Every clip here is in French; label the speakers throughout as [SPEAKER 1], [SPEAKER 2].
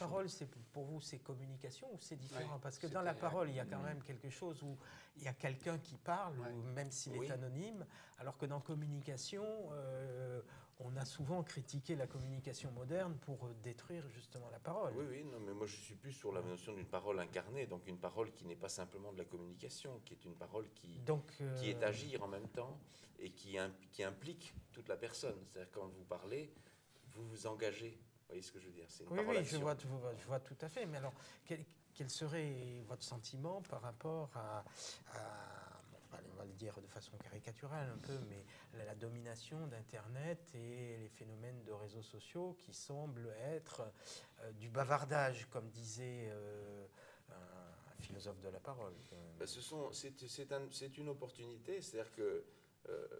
[SPEAKER 1] parole, pour vous, c'est communication ou c'est différent?
[SPEAKER 2] Ouais,
[SPEAKER 1] parce que dans la parole, il y a quand même quelque chose où il y a quelqu'un qui parle,
[SPEAKER 2] Ouais.
[SPEAKER 1] ou même s'il
[SPEAKER 3] Oui.
[SPEAKER 1] est anonyme, alors que dans communication, on a souvent critiqué la communication moderne pour détruire justement la parole.
[SPEAKER 3] Oui, non, mais moi je suis plus sur la notion d'une parole incarnée, donc une parole qui n'est pas simplement de la communication, qui est une parole
[SPEAKER 1] Donc,
[SPEAKER 3] qui est agir en même temps et qui implique toute la personne. C'est-à-dire quand vous parlez, vous vous engagez. Vous voyez ce que je veux dire? C'est une
[SPEAKER 1] oui,
[SPEAKER 3] parole
[SPEAKER 1] je
[SPEAKER 3] action.
[SPEAKER 1] vois tout à fait. Mais alors, quel serait votre sentiment par rapport bon, on va le dire de façon caricaturale un peu, mais la domination d'Internet et les phénomènes de réseaux sociaux qui semblent être du bavardage, comme disait un philosophe de la parole.
[SPEAKER 3] Ben, c'est une opportunité, c'est-à-dire que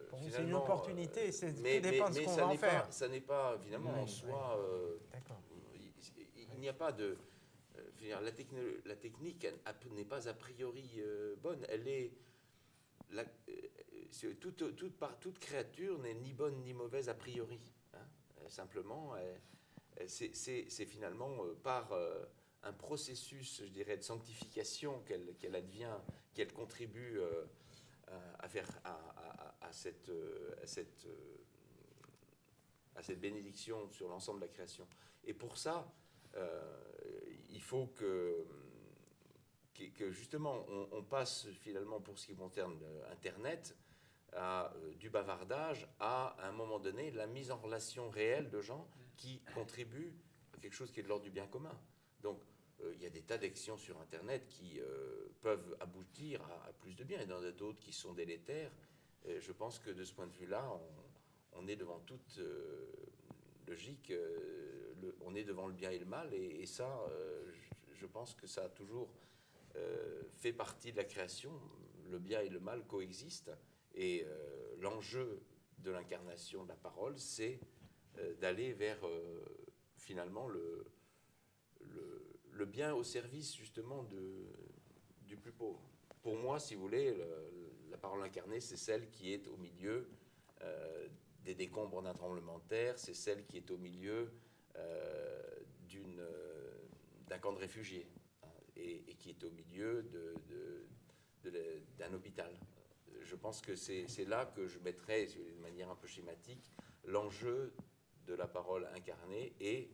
[SPEAKER 1] Pour vous, c'est une
[SPEAKER 3] finalement,
[SPEAKER 1] opportunité, tout
[SPEAKER 3] mais
[SPEAKER 1] dépend de ce qu'on va en faire.
[SPEAKER 3] Ça n'est pas, évidemment,
[SPEAKER 1] Oui,
[SPEAKER 3] en soi,
[SPEAKER 1] D'accord.
[SPEAKER 3] il n'y a pas de... je veux dire, la technique n'est pas a priori bonne. Elle est... toute créature n'est ni bonne ni mauvaise a priori. Hein. Simplement, c'est finalement par un processus, je dirais, de sanctification qu'elle advient, qu'elle contribue à cette bénédiction sur l'ensemble de la création. Et pour ça, il faut que justement, on passe finalement, pour ce qui concerne Internet, à du bavardage à un moment donné, la mise en relation réelle de gens qui contribuent à quelque chose qui est de l'ordre du bien commun. Donc, il y a des tas d'actions sur Internet qui peuvent aboutir à plus de bien, et il y en a d'autres qui sont délétères. Et je pense que de ce point de vue-là, on est devant toute logique, on est devant le bien et le mal, et ça, je pense que ça a toujours fait partie de la création. Le bien et le mal coexistent, et l'enjeu de l'incarnation de la parole, c'est d'aller vers finalement le bien au service justement du plus pauvre. Pour moi, si vous voulez, la parole incarnée, c'est celle qui est au milieu des décombres d'un tremblement de terre, c'est celle qui est au milieu d'un camp de réfugiés, hein, et qui est au milieu d'un hôpital. Je pense que c'est là que je mettrais, de manière un peu schématique, l'enjeu de la parole incarnée et